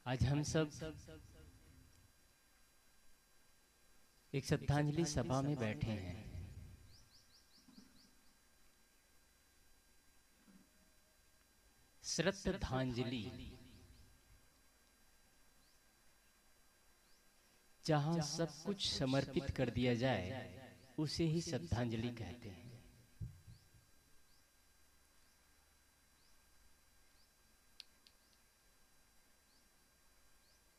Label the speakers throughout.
Speaker 1: आज हम सब एक श्रद्धांजलि सभा में बैठे हैं। श्रद्धांजलि, जहां सब कुछ समर्पित कर दिया जाए उसे ही श्रद्धांजलि कहते हैं।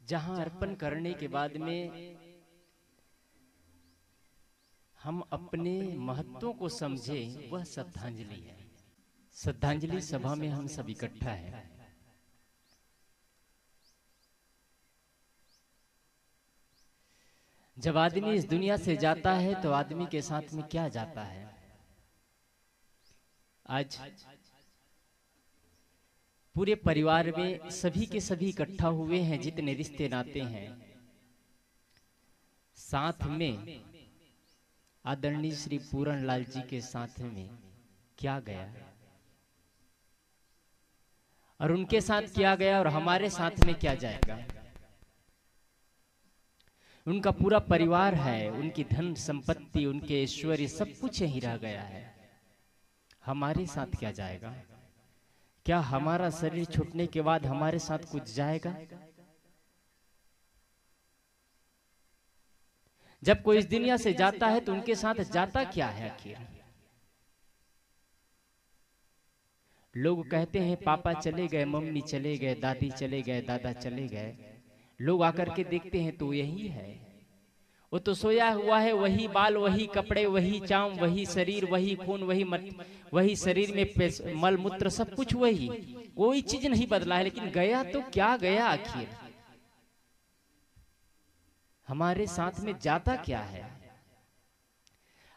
Speaker 1: जहां अर्पण करने के बाद में हम अपने महत्वों को समझें, वह श्रद्धांजलि है। श्रद्धांजलि सभा में हम सब इकट्ठा हैं। जब आदमी इस दुनिया से जाता है तो आदमी के साथ में क्या जाता है? आज पूरे परिवार में सभी के सभी इकट्ठा हुए हैं, जितने रिश्ते नाते हैं। साथ में आदरणीय श्री पूरन लाल जी के साथ में क्या गया और उनके साथ क्या गया और हमारे साथ में क्या जाएगा। उनका पूरा परिवार है, उनकी धन संपत्ति, उनके ऐश्वर्य सब कुछ यहीं रह गया है। हमारे साथ क्या जाएगा? क्या हमारा शरीर छूटने के बाद हमारे साथ कुछ जाएगा? जब कोई इस दुनिया से जाता है तो उनके साथ जाता क्या है आखिर? लोग कहते हैं पापा चले गए, मम्मी चले गए, दादी चले गए, दादा चले गए। लोग आकर के देखते हैं तो यही है। वो तो सोया हुआ है, वही बाल, वही कपड़े, वही चाम, वही शरीर, वही खून, वही शरीर में मल मूत्र सब कुछ वही, कोई चीज नहीं बदला है। लेकिन गया तो क्या गया आखिर? हमारे साथ में जाता क्या है?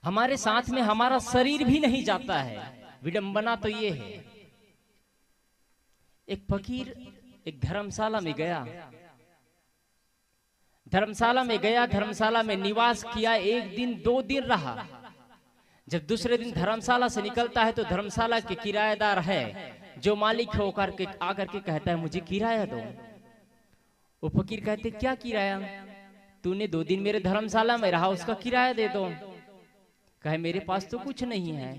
Speaker 1: हमारे साथ में हमारा शरीर भी नहीं जाता है। विडंबना तो ये है। एक फकीर एक धर्मशाला में गया, धर्मशाला में निवास किया। एक दिन 2 दिन रहा। जब दूसरे दिन धर्मशाला से निकलता है तो धर्मशाला के किराएदार है, जो मालिक है, आकर के कहता है मुझे किराया दो। वो फकीर कहते क्या किराया? तूने 2 दिन मेरे धर्मशाला में रहा, उसका किराया दे दो। कहे मेरे पास तो कुछ नहीं है,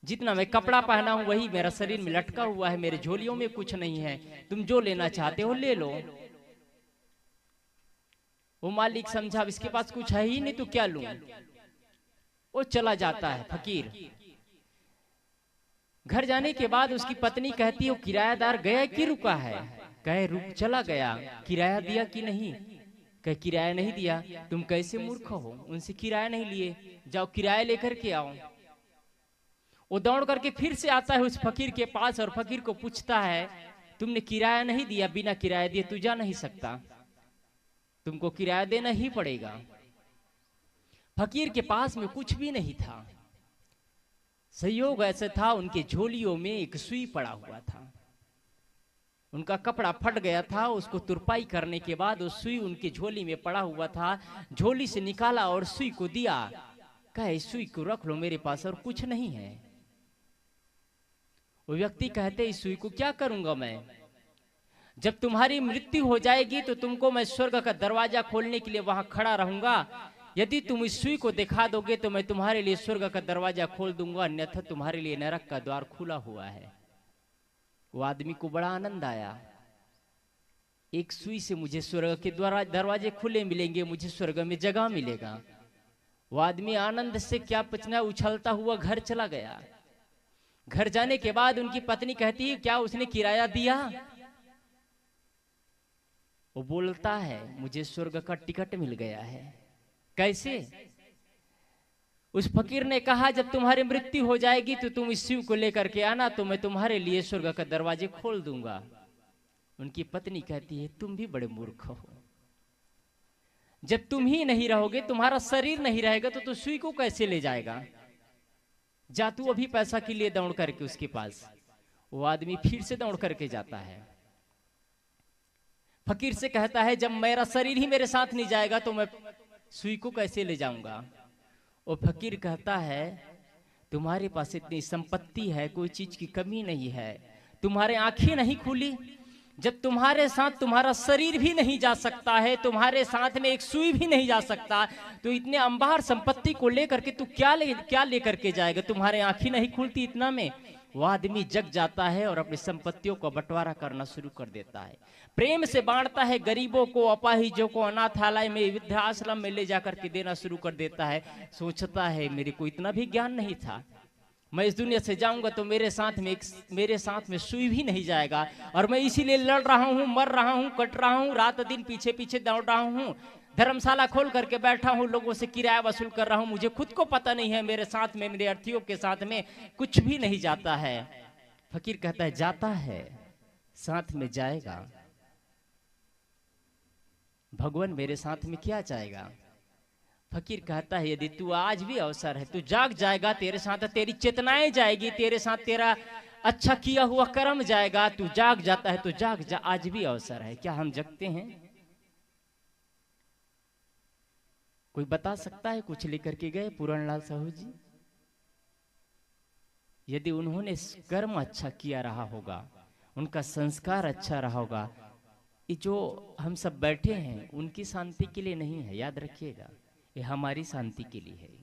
Speaker 1: जितना मैं कपड़ा पहना हूं वही मेरा शरीर में लटका हुआ है, मेरे झोलियों में कुछ नहीं है। तुम जो लेना चाहते हो ले लो। वो मालिक समझा इसके पास कुछ है ही नहीं तो क्या लूं। वो चला जाता है फकीर। घर जाने के बाद उसकी पत्नी कहती है वो किरायादार गया कि रुका है? कहे रुक चला गया। किराया दिया कि नहीं? कहे किराया नहीं दिया। तुम कैसे मूर्ख हो, उनसे किराया नहीं लिए, जाओ किराया लेकर के आओ। वो दौड़ करके फिर से आता है उस फकीर के पास और फकीर को पूछता है तुमने किराया नहीं दिया, बिना किराया दिए तू जा नहीं सकता, तुमको किराया देना ही पड़ेगा। फकीर के पास में कुछ भी नहीं था। संयोग ऐसा था उनके झोलियों में एक सुई पड़ा हुआ था। उनका कपड़ा फट गया था, उसको तुरपाई करने के बाद उस सुई उनकी झोली में पड़ा हुआ था। झोली से निकाला और सुई को दिया। कहे सुई को रख लो मेरे पास और कुछ नहीं है। वो व्यक्ति कहते इस सुई को क्या करूंगा मैं? जब तुम्हारी मृत्यु हो जाएगी तो तुमको मैं स्वर्ग का दरवाजा खोलने के लिए वहां खड़ा रहूंगा। यदि तुम इस सुई को दिखा दोगे तो मैं तुम्हारे लिए स्वर्ग का दरवाजा खोल दूंगा, अन्यथा तुम्हारे लिए नरक का द्वार खुला हुआ है। वो आदमी को बड़ा आनंद आया। एक सुई से मुझे स्वर्ग के दरवाजे खुले मिलेंगे, मुझे स्वर्ग में जगह मिलेगा। वो आदमी आनंद से क्या पचना उछलता हुआ घर चला गया। घर जाने के बाद उनकी पत्नी कहती है क्या उसने किराया दिया? वो बोलता है मुझे स्वर्ग का टिकट मिल गया है। कैसे? उस फकीर ने कहा जब तुम्हारी मृत्यु हो जाएगी तो तुम इस शिव को लेकर के आना, तो मैं तुम्हारे लिए स्वर्ग का दरवाजे खोल दूंगा। उनकी पत्नी कहती है तुम भी बड़े मूर्ख हो। जब तुम ही नहीं रहोगे, तुम्हारा शरीर नहीं रहेगा तो सुई को कैसे ले जाएगा? जा तू अभी पैसा के लिए दौड़ करके उसके पास। वो आदमी फिर से दौड़ करके जाता है। फकीर से कहता है जब मेरा शरीर ही मेरे साथ नहीं जाएगा तो मैं सुई को कैसे ले जाऊंगा? वो फकीर कहता है तुम्हारे पास इतनी संपत्ति है, कोई चीज की कमी नहीं है, तुम्हारे आंखें नहीं खुली, जब तुम्हारे साथ तुम्हारा शरीर भी नहीं जा सकता है, तुम्हारे साथ में एक सुई भी नहीं जा सकता, तो इतने अंबार संपत्ति को लेकर के तू क्या लेकर के जाएगा? तुम्हारे आंखें नहीं खुलती इतना में? वो आदमी जग जाता है और अपनी संपत्तियों को बंटवारा करना शुरू कर देता है। प्रेम से बांटता है, गरीबों को, अपाहिजों को अनाथालय में, वृद्धाश्रम में ले जाकर के देना शुरू कर देता है। सोचता है मेरे को इतना भी ज्ञान नहीं था, मैं इस दुनिया से जाऊंगा तो मेरे साथ में सुई भी नहीं जाएगा, और मैं इसीलिए लड़ रहा हूँ, मर रहा हूँ, कट रहा हूँ, रात दिन पीछे पीछे दौड़ रहा हूँ, धर्मशाला खोल करके बैठा हूँ, लोगों से किराया वसूल कर रहा हूँ। मुझे खुद को पता नहीं है मेरे साथ में, मेरे अर्थियों के साथ में कुछ भी नहीं जाता है। फकीर कहता है जाता है, साथ में जाएगा। भगवान मेरे साथ में क्या जाएगा? फकीर कहता है यदि तू आज भी अवसर है, तू जाग जाएगा, तेरे साथ तेरी चेतनाएं जाएगी, तेरे साथ तेरा अच्छा किया हुआ कर्म जाएगा। तू जाग जाता है तो जाग जा, आज भी अवसर है। क्या हम जगते हैं? कोई बता सकता है? कुछ लेकर के गए पूरणलाल साहू जी? यदि उन्होंने कर्म अच्छा किया रहा होगा, उनका संस्कार अच्छा रहा होगा, ये जो हम सब बैठे हैं उनकी शांति के लिए नहीं है, याद रखिएगा, ये हमारी शांति के लिए है।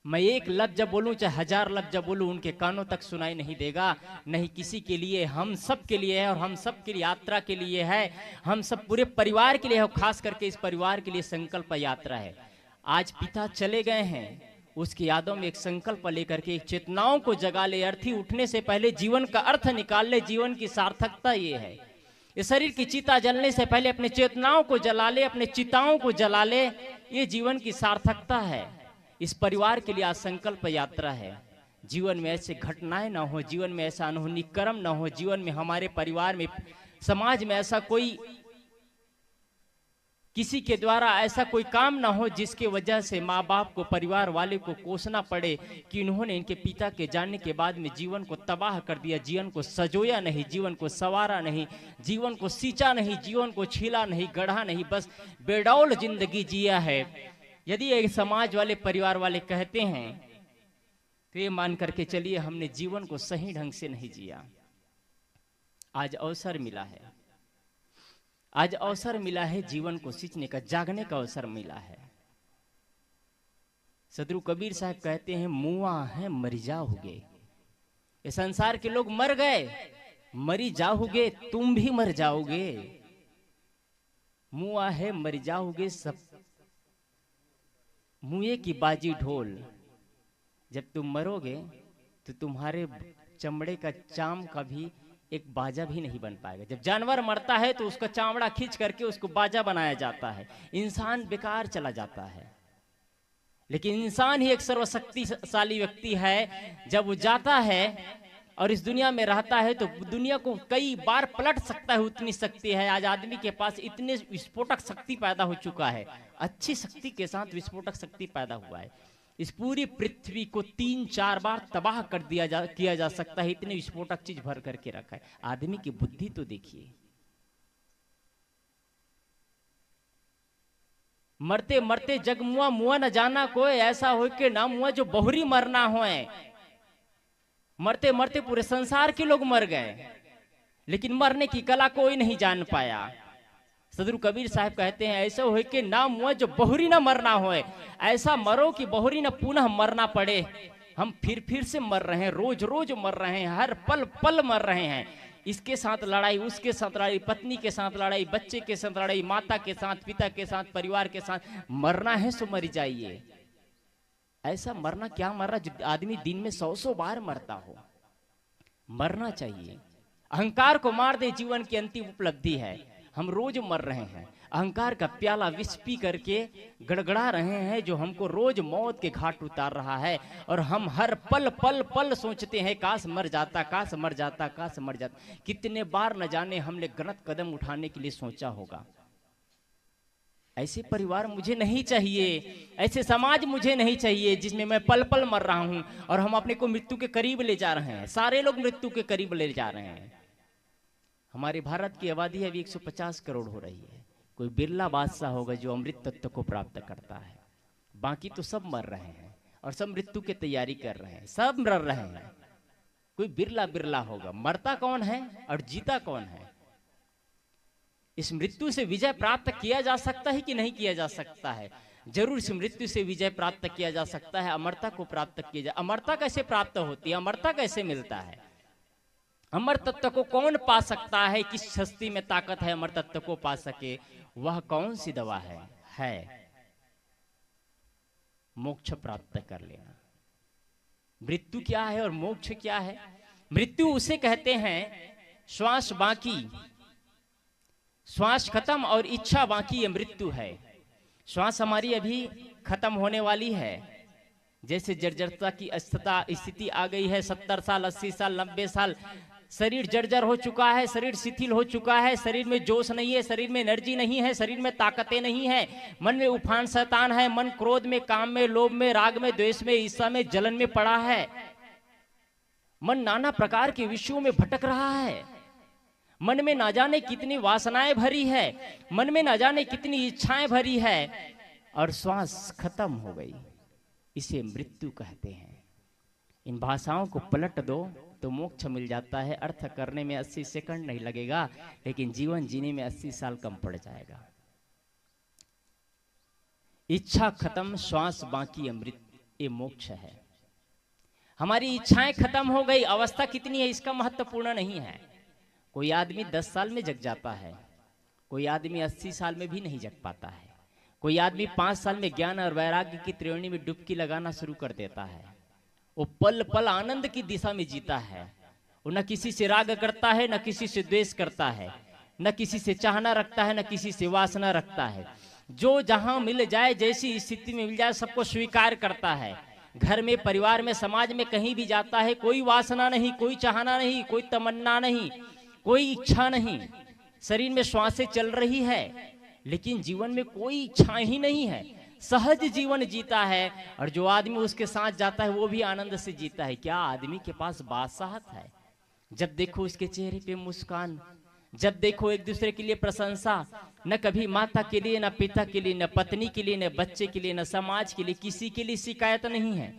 Speaker 1: मैं एक लफ्ज बोलूं चाहे 1000 लफ्ज बोलूं, उनके कानों तक सुनाई नहीं देगा। नहीं किसी के लिए, हम सब के लिए है, और हम सब के लिए यात्रा के लिए है, हम सब पूरे परिवार के लिए है, खास करके इस परिवार के लिए संकल्प यात्रा है। आज पिता चले गए हैं, उसकी यादों में एक संकल्प लेकर के एक चेतनाओं को जगा ले। अर्थी उठने से पहले जीवन का अर्थ निकाल ले। जीवन की सार्थकता ये है, ये शरीर की चिता जलने से पहले अपने चेतनाओं को जला ले, अपने चिताओं को जला ले, ये जीवन की सार्थकता है। इस परिवार के लिए आज संकल्प यात्रा है। जीवन में ऐसे घटनाएं ना हो, जीवन में ऐसा अनहोनी कर्म ना हो, जीवन में हमारे परिवार में, समाज में ऐसा कोई, किसी के द्वारा ऐसा कोई काम ना हो जिसके वजह से माँ बाप को, परिवार वाले को कोसना पड़े कि इन्होंने इनके पिता के जाने के बाद में जीवन को तबाह कर दिया, जीवन को सजोया नहीं, जीवन को संवारा नहीं, जीवन को सींचा नहीं, जीवन को छीला नहीं, गढ़ा नहीं, बस बेडौल जिंदगी जिया है। यदि एक समाज वाले, परिवार वाले कहते हैं तो ये मान करके चलिए हमने जीवन को सही ढंग से नहीं जिया। आज अवसर मिला है, आज अवसर मिला है जीवन को सींचने का, जागने का अवसर मिला है। सदगुरु कबीर साहब कहते हैं मुआ है मरी जाओगे। ये संसार के लोग मर गए, मरी जाओगे, तुम भी मर जाओगे। मुआ है मरी जाओगे, सब मुए की बाजी ढोल। जब तुम मरोगे तो तुम्हारे चमड़े का चाम का भी एक बाजा भी नहीं बन पाएगा। जब जानवर मरता है तो उसका चामड़ा खींच करके उसको बाजा बनाया जाता है, इंसान बेकार चला जाता है। लेकिन इंसान ही एक सर्वशक्तिशाली व्यक्ति है। जब वो जाता है और इस दुनिया में रहता है तो दुनिया को कई बार पलट सकता है, उतनी शक्ति है। आज आदमी के पास इतने विस्फोटक शक्ति पैदा हो चुका है, अच्छी शक्ति के साथ विस्फोटक शक्ति पैदा हुआ है। इस पूरी पृथ्वी को 3-4 बार तबाह कर किया जा सकता है, इतने विस्फोटक चीज भर करके रखा है। आदमी की बुद्धि तो देखिए। मरते मरते जग मुआ, मुआ न जाना कोई, ऐसा हो के ना मुआ जो बहुरी मरना होए। मरते मरते पूरे संसार के लोग मर गए, लेकिन मरने की कला कोई नहीं जान पाया। सदगुरु कबीर साहब कहते हैं ऐसा हो कि ना मुआ जो बहुरी ना मरना होए, ऐसा मरो कि बहुरी ना पुनः मरना पड़े। हम फिर से मर रहे हैं, रोज रोज मर रहे हैं, हर पल पल मर रहे हैं। इसके साथ लड़ाई, उसके साथ लड़ाई, पत्नी के साथ लड़ाई, बच्चे के साथ लड़ाई, माता के साथ, पिता के साथ, परिवार के साथ। मरना है सो मर जाइए। ऐसा मरना क्या मरना जो आदमी दिन में 100 बार मरता हो। मरना चाहिए, अहंकार को मार दे, जीवन की अंतिम उपलब्धि है। हम रोज मर रहे हैं, अहंकार का प्याला विष पी करके गड़गड़ा रहे हैं, जो हमको रोज मौत के घाट उतार रहा है। और हम हर पल पल पल सोचते हैं काश मर जाता, काश मर जाता, काश मर जाता। कितने बार न जाने हमने गलत कदम उठाने के लिए सोचा होगा। ऐसे परिवार मुझे नहीं चाहिए, ऐसे समाज मुझे नहीं चाहिए जिसमें मैं पल पल मर रहा हूं और हम अपने को मृत्यु के करीब ले जा रहे हैं। सारे लोग मृत्यु के करीब ले जा रहे हैं। हमारे भारत की आबादी अभी 150 करोड़ हो रही है। कोई बिरला बादशाह होगा जो अमृत तत्व को प्राप्त करता है, बाकी तो सब मर रहे हैं और सब मृत्यु की तैयारी कर रहे हैं, सब मर रहे हैं। कोई बिरला बिरला होगा। मरता कौन है और जीता कौन है? इस मृत्यु से विजय प्राप्त किया जा सकता है कि नहीं किया जा सकता है? जरूर इस मृत्यु से विजय प्राप्त किया जा सकता है। अमरता को प्राप्त किया जा, अमरता कैसे प्राप्त होती है, अमरता कैसे मिलता है? अमर तत्व को कौन पा सकता है? किस शक्ति में ताकत है अमर तत्व को पा सके? वह कौन सी दवा है मोक्ष प्राप्त कर लेना। मृत्यु क्या है और मोक्ष क्या है? मृत्यु उसे कहते हैं श्वास बाकी, श्वास खत्म और इच्छा बाकी, ये मृत्यु है। श्वास हमारी अभी खत्म होने वाली है, जैसे जर्जरता की स्थिति आ गई है। 70 साल, 80 साल, 90 साल शरीर जर्जर हो चुका है, शरीर शिथिल हो चुका है, शरीर में जोश नहीं है, शरीर में एनर्जी नहीं है, शरीर में ताकतें नहीं है, मन में उफान शैतान है, मन क्रोध में, काम में, लोभ में, राग में, द्वेष में, ईर्ष्या में, जलन में पड़ा है। मन नाना प्रकार के विषयों में भटक रहा है। मन में ना जाने कितनी वासनाएं भरी है, मन में ना जाने कितनी इच्छाएं भरी है, और श्वास खत्म हो गई। इसे मृत्यु कहते हैं। इन भाषाओं को पलट दो तो मोक्ष मिल जाता है। अर्थ करने में 80 सेकंड नहीं लगेगा, लेकिन जीवन जीने में 80 साल कम पड़ जाएगा। इच्छा खत्म, श्वास बाकी, अमृत, ये मोक्ष है। हमारी इच्छाएं खत्म हो गई। अवस्था कितनी है इसका महत्वपूर्ण नहीं है। कोई आदमी 10 साल में जग जाता है, कोई आदमी 80 साल में भी नहीं जग पाता है, कोई आदमी 5 साल में ज्ञान और वैराग्य की त्रिवेणी में डुबकी लगाना शुरू कर देता है। वो पल पल आनंद की दिशा में जीता है। वो न किसी से राग करता है, न किसी से द्वेष करता है, न किसी से चाहना रखता है, न किसी से वासना रखता है। जो जहां मिल जाए, जैसी स्थिति में मिल जाए, सबको स्वीकार करता है। घर में, परिवार में, समाज में कहीं भी जाता है, कोई वासना नहीं, कोई चाहना नहीं, कोई तमन्ना नहीं, कोई इच्छा नहीं। शरीर में श्वासें चल रही है, लेकिन जीवन में कोई इच्छा ही नहीं है। सहज जीवन जीता है। और जो आदमी उसके साथ जाता है वो भी आनंद से जीता है। क्या आदमी के पास बादशाहत है? जब देखो उसके चेहरे पे मुस्कान, जब देखो एक दूसरे के लिए प्रशंसा। न कभी माता के लिए, न पिता के लिए, न पत्नी के लिए, न बच्चे के लिए, न समाज के लिए, किसी के लिए शिकायत नहीं है।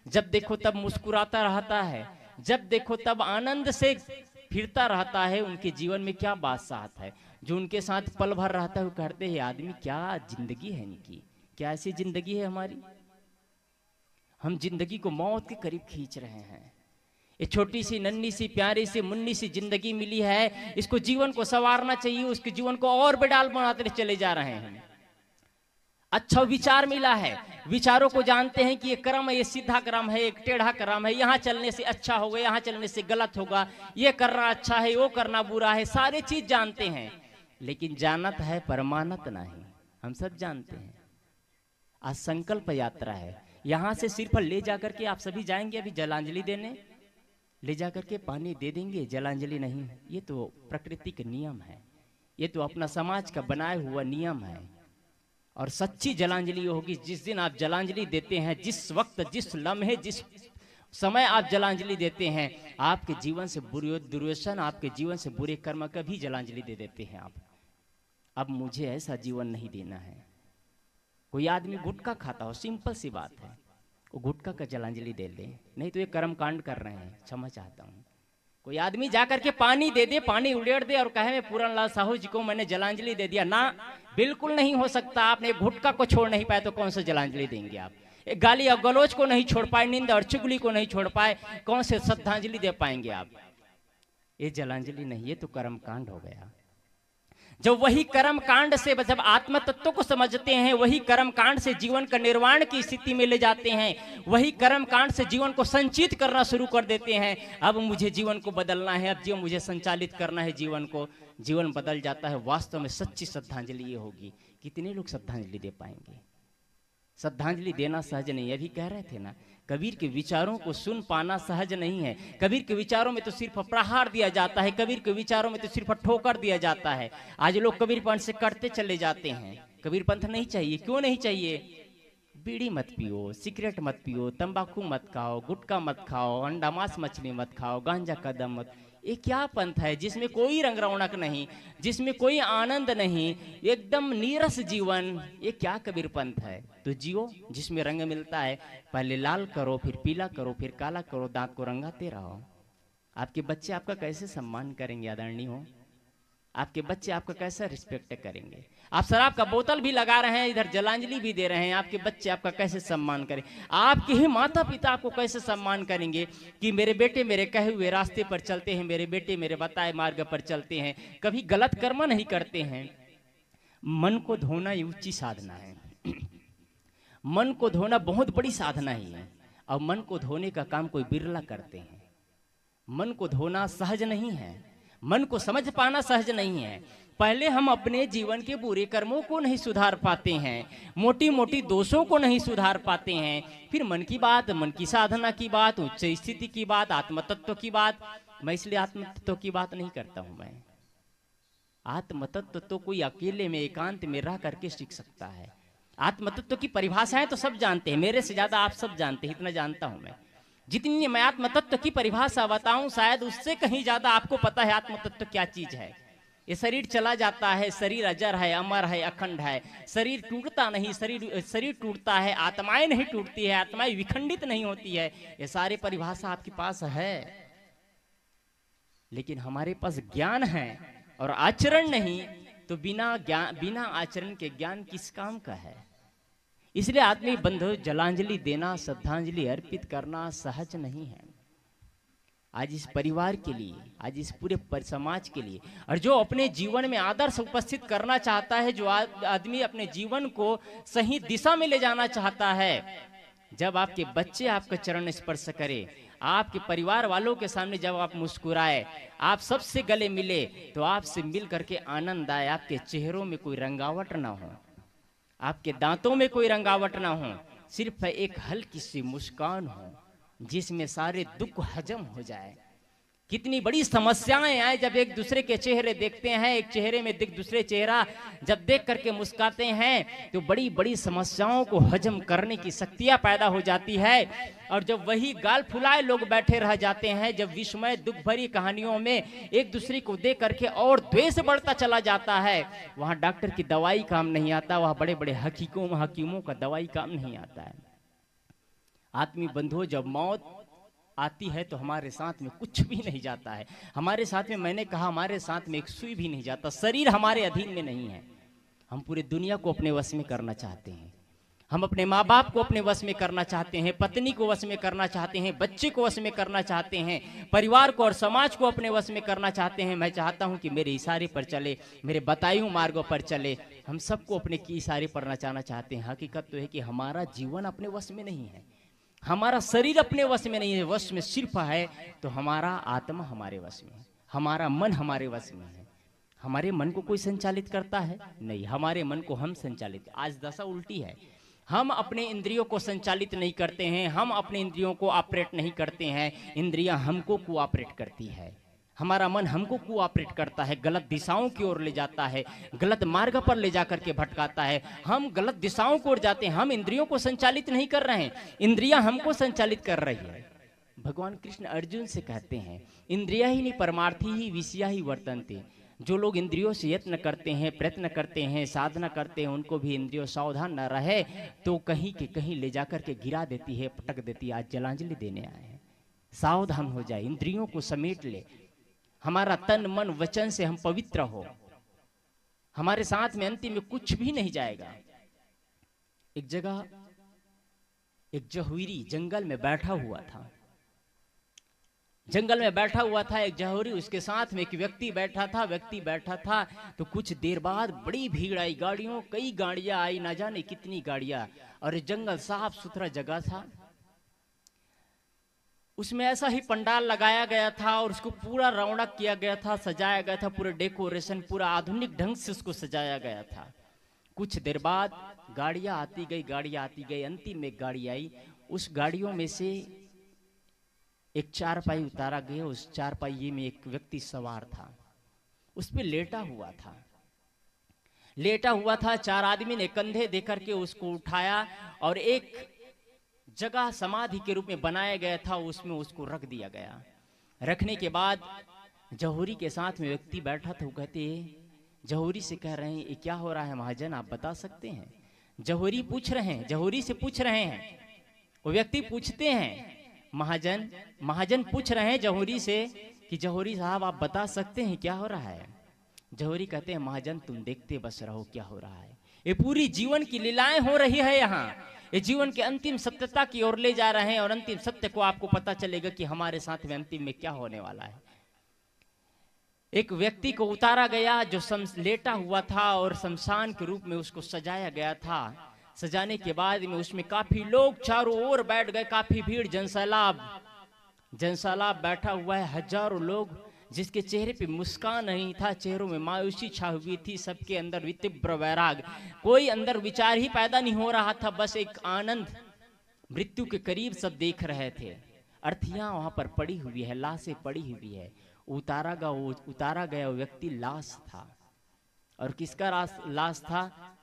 Speaker 1: जब देखो तब मुस्कुराता रहता है, जब देखो तब आनंद से फिरता रहता है। उनके जीवन में क्या बादशाहत है? जो उनके साथ पल भर रहता है वो कहते हैं आदमी क्या जिंदगी है इनकी, क्या ऐसी जिंदगी है हमारी। हम जिंदगी को मौत के करीब खींच रहे हैं। ये छोटी सी, नन्ही सी, प्यारी सी, मुन्नी सी जिंदगी मिली है, इसको जीवन को संवारना चाहिए। उसके जीवन को और बेडाल बनाते चले जा रहे हैं। अच्छा विचार मिला है, विचारों को जानते हैं कि ये क्रम है, ये सीधा क्रम है, एक टेढ़ा क्रम है, यहाँ चलने से अच्छा होगा, यहाँ चलने से गलत होगा, ये करना अच्छा है, वो करना बुरा है, सारे चीज जानते हैं। लेकिन जानत है परमानत नहीं। हम सब जानते हैं। आज संकल्प यात्रा है। यहां से सिर्फ ले जाकर के आप सभी जाएंगे अभी जलांजलि देने, ले जाकर के पानी दे देंगे, जलांजलि नहीं। ये तो प्रकृति का नियम है, ये तो अपना समाज का बनाया हुआ नियम है। और सच्ची जलांजलि होगी जिस दिन आप जलांजलि देते हैं, जिस वक्त, जिस लम्हे, जिस समय आप जलांजलि देते हैं, आपके जीवन से बुरे दुर्व्यसन, आपके जीवन से बुरे कर्म का भी जलांजलि दे देते हैं आप। अब मुझे ऐसा जीवन नहीं देना है। कोई आदमी गुटखा खाता हो, सिंपल सी बात है, वो गुटखा का जलांजलि दे ले, नहीं तो ये कर्म कांड कर रहे हैं, क्षमा चाहता हूँ। कोई आदमी जाकर के पानी दे दे, पानी उड़ेड़ दे और कहे मैं पूरन लाल साहू जी को मैंने जलांजलि दे दिया, ना, बिल्कुल नहीं हो सकता। आपने गुटखा को छोड़ नहीं पाए तो कौन सा जलांजलि देंगे आप? एक गाली और गलौज को नहीं छोड़ पाए, निंदा और चुगली को नहीं छोड़ पाए, कौन से श्रद्धांजलि दे पाएंगे आप? ये जलांजलि नहीं, ये तो कर्म कांड हो गया। जब वही कर्म कांड से, जब आत्म तत्व को समझते हैं, वही कर्म कांड से जीवन का निर्वाण की स्थिति में ले जाते हैं, वही कर्म कांड से जीवन को संचित करना शुरू कर देते हैं। अब मुझे जीवन को बदलना है, अब जीवन मुझे संचालित करना है जीवन को, जीवन बदल जाता है। वास्तव में सच्ची श्रद्धांजलि ये होगी। कितने लोग श्रद्धांजलि दे पाएंगे? श्रद्धांजलि देना सहज नहीं है। अभी कह रहे थे ना, कबीर के विचारों को सुन पाना सहज नहीं है। कबीर के विचारों में तो सिर्फ प्रहार दिया जाता है, कबीर के विचारों में तो सिर्फ ठोकर दिया जाता है। आज लोग कबीर पंथ से कटते चले जाते हैं। कबीर पंथ नहीं चाहिए। क्यों नहीं चाहिए? बीड़ी मत पियो, सिगरेट मत पियो, तंबाकू मत खाओ, गुटखा मत खाओ, अंडा मांस मछली मत खाओ, गांजा कदम मत। ये क्या पंथ है जिसमें कोई रंग रौनक नहीं, जिसमें कोई आनंद नहीं, एकदम नीरस जीवन? ये क्या कबीर पंथ है? तो जियो जिसमें रंग मिलता है। पहले लाल करो, फिर पीला करो, फिर काला करो, दांत को रंगाते रहो। आपके बच्चे आपका कैसे सम्मान करेंगे आदरणीय हो? आपके बच्चे आपका कैसा रिस्पेक्ट करेंगे? आप शराब का बोतल भी लगा रहे हैं, इधर जलांजलि भी दे रहे हैं, आपके बच्चे आपका कैसे सम्मान करें? आपके ही माता पिता आपको कैसे सम्मान करेंगे कि मेरे बेटे मेरे कहे हुए रास्ते पर चलते हैं, मेरे बेटे मेरे बताए मार्ग पर चलते हैं, कभी गलत कर्म नहीं करते हैं। मन को धोना ये ऊंची साधना है। मन को धोना बहुत बड़ी साधना ही है, और मन को धोने का काम कोई बिरला करते हैं। मन को धोना सहज नहीं है, मन को समझ पाना सहज नहीं है। पहले हम अपने जीवन के बुरे कर्मों को नहीं सुधार पाते हैं, मोटी मोटी दोषों को नहीं सुधार पाते हैं, फिर मन की बात, मन की साधना की बात, उच्च स्थिति की बात, आत्म तत्व की बात। मैं इसलिए आत्म तत्व की बात नहीं करता हूं। मैं आत्म तत्व तो कोई अकेले में एकांत में रह करके सीख सकता है। आत्म तत्व की परिभाषाएं तो सब जानते हैं, मेरे से ज्यादा आप सब जानते हैं, इतना जानता हूं मैं। जितनी मैं आत्म तत्व की परिभाषा बताऊं, शायद उससे कहीं ज्यादा आपको पता है आत्म तत्व क्या चीज है। ये शरीर चला जाता है, शरीर अजर है, अमर है, अखंड है, शरीर टूटता नहीं, शरीर टूटता है, आत्माएं नहीं टूटती है, आत्माएं विखंडित नहीं होती है। ये सारे परिभाषा आपके पास है, लेकिन हमारे पास ज्ञान है और आचरण नहीं, तो बिना आचरण के ज्ञान किस काम का है? इसलिए आदमी बंधु जलांजलि देना, श्रद्धांजलि अर्पित करना सहज नहीं है। आज इस परिवार के लिए, आज इस पूरे समाज के लिए, और जो अपने जीवन में आदर्श उपस्थित करना चाहता है, जो आदमी अपने जीवन को सही दिशा में ले जाना चाहता है, जब आपके बच्चे आपका चरण स्पर्श करे, आपके परिवार वालों के सामने जब आप मुस्कुराए, आप सबसे गले मिले, तो आपसे मिल करके आनंद आए, आपके चेहरों में कोई रंगावट ना हो, आपके दांतों में कोई रंगावट ना हो, सिर्फ एक हल्की सी मुस्कान हो जिसमें सारे दुख हजम हो जाए। कितनी बड़ी समस्याएं आए जब एक दूसरे के चेहरे देखते हैं, एक चेहरे में दूसरे चेहरा जब देख करके मुस्काते हैं, तो बड़ी बड़ी समस्याओं को हजम करने की शक्तियां पैदा हो जाती है। और जब वही गाल फुलाए लोग बैठे रह जाते हैं, जब विस्मय दुख भरी कहानियों में एक दूसरे को देख करके और द्वेष बढ़ता चला जाता है, वहां डॉक्टर की दवाई काम नहीं आता, वहां बड़े बड़े हकीमों का दवाई काम नहीं आता है। आत्मी बंधुओं, जब मौत आती है तो हमारे साथ में कुछ भी नहीं जाता है। हमारे साथ में, मैंने कहा, हमारे साथ में एक सुई भी नहीं जाता। शरीर हमारे अधीन में नहीं है। हम पूरे दुनिया को अपने वश में करना चाहते हैं। हम अपने माँ बाप को अपने वश में करना चाहते हैं, पत्नी को वश में करना चाहते हैं, बच्चे को वश में करना चाहते हैं, परिवार को और समाज को अपने वश में करना चाहते हैं। मैं चाहता हूं कि मेरे इशारे पर चले, मेरे बताए हुए मार्गों पर चले। हम सबको अपने की इशारे पर नचाना चाहते हैं। हकीकत तो है कि हमारा जीवन अपने वश में नहीं है, हमारा शरीर अपने वश में नहीं है। वश में सिर्फ है तो हमारा आत्मा हमारे वश में है, हमारा मन हमारे वश में है। हमारे मन को कोई संचालित करता है? नहीं, हमारे मन को हम संचालित। आज दशा उल्टी है, हम अपने इंद्रियों को संचालित नहीं करते हैं, हम अपने इंद्रियों को ऑपरेट नहीं करते हैं, इंद्रियां हमको कोऑपरेट करती है। हमारा मन हमको कोऑपरेट करता है, गलत दिशाओं की ओर ले जाता है, गलत मार्ग पर ले जाकर के भटकाता है। हम गलत दिशाओं की ओर जाते हैं, हम इंद्रियों को संचालित नहीं कर रहे हैं, इंद्रियां हमको संचालित कर रही है। भगवान कृष्ण अर्जुन से कहते हैं, इंद्रिया ही नहीं परमार्थी ही विषया ही वर्तन्ते। जो लोग इंद्रियों से यत्न करते हैं, प्रयत्न करते हैं, साधना करते हैं, उनको भी इंद्रियों सावधान न रहे तो कहीं के कहीं ले जाकर के गिरा देती है, पटक देती है। आज जलांजलि देने आए हैं, सावधान हो जाए, इंद्रियों को समेट ले, हमारा तन मन वचन से हम पवित्र हो, हमारे साथ में अंतिम में कुछ भी नहीं जाएगा। एक जगह एक जहुरी जंगल में बैठा हुआ था, जंगल में बैठा हुआ था एक जहुरी, उसके साथ में एक व्यक्ति बैठा था। तो कुछ देर बाद बड़ी भीड़ आई, गाड़ियों, कई गाड़ियां आई, ना जाने कितनी गाड़ियां, और जंगल साफ सुथरा जगह था। उसमें ऐसा ही पंडाल लगाया गया था और उसको पूरा रौनक किया गया था, सजाया गया था, पूरा डेकोरेशन, पूरा आधुनिक ढंग से उसको सजाया गया था। कुछ देर बाद गाड़ियां आती गई, अंतिम में गाड़ी आई। उस गाड़ियों में से एक चारपाई उतारा गया, उस चारपाई में एक व्यक्ति सवार था, उस पे लेटा हुआ था। चार आदमी ने कंधे देकर के उसको उठाया और एक जगह समाधि के रूप में बनाया गया था, उसमें उसको रख दिया गया। रखने के बाद जहुरी के साथ में व्यक्ति बैठा था, वो कहते, जहुरी से कह रहे हैं, ये क्या हो रहा है महाजन, आप बता सकते हैं? जहुरी से पूछ रहे हैं, वो व्यक्ति पूछते हैं, महाजन पूछ रहे हैं जहुरी से कि जहुरी साहब आप बता सकते हैं क्या हो रहा है? जौहरी कहते हैं महाजन तुम देखते बस रहो क्या हो रहा है। ये पूरी जीवन की लीलाएं हो रही है यहाँ। ये जीवन के अंतिम सत्यता की ओर ले जा रहे हैं और अंतिम सत्य को आपको पता चलेगा कि हमारे साथ में अंतिम में क्या होने वाला है। एक व्यक्ति को उतारा गया जो लेटा हुआ था और शमशान के रूप में उसको सजाया गया था। सजाने के बाद में उसमें काफी लोग चारों ओर बैठ गए, काफी भीड़, जनसैलाब बैठा हुआ है, हजारों लोग, जिसके चेहरे पे मुस्कान नहीं था, चेहरों में मायूसी छा हुई थी, सबके अंदर तीव्र वैराग, कोई अंदर विचार ही पैदा नहीं हो रहा था, बस एक आनंद, मृत्यु के करीब सब देख रहे थे। अर्थियां वहां पर पड़ी हुई है, लाशें पड़ी हुई है। उतारा गया वो व्यक्ति लाश था। और किसका लाश था?